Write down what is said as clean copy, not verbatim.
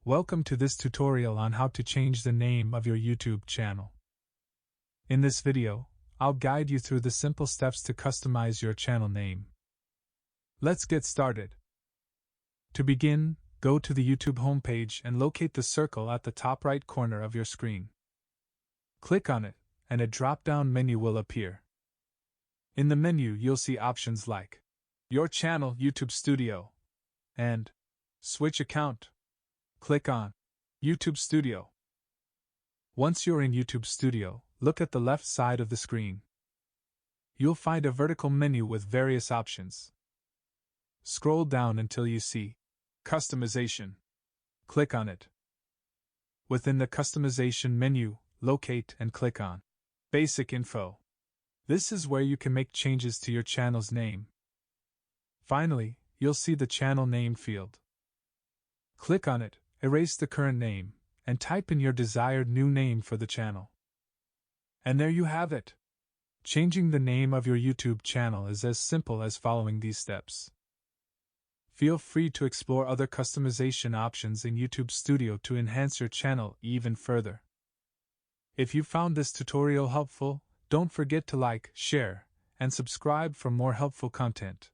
Welcome to this tutorial on how to change the name of your YouTube channel. In this video, I'll guide you through the simple steps to customize your channel name. Let's get started. To begin, go to the YouTube homepage and locate the circle at the top right corner of your screen. Click on it, and a drop-down menu will appear. In the menu, you'll see options like Your Channel YouTube Studio and Switch Account. Click on YouTube Studio. Once you're in YouTube Studio, look at the left side of the screen. You'll find a vertical menu with various options. Scroll down until you see Customization. Click on it. Within the Customization menu, locate and click on Basic Info. This is where you can make changes to your channel's name. Finally, you'll see the channel name field. Click on it, erase the current name, and type in your desired new name for the channel. And there you have it! Changing the name of your YouTube channel is as simple as following these steps. Feel free to explore other customization options in YouTube Studio to enhance your channel even further. If you found this tutorial helpful, don't forget to like, share, and subscribe for more helpful content.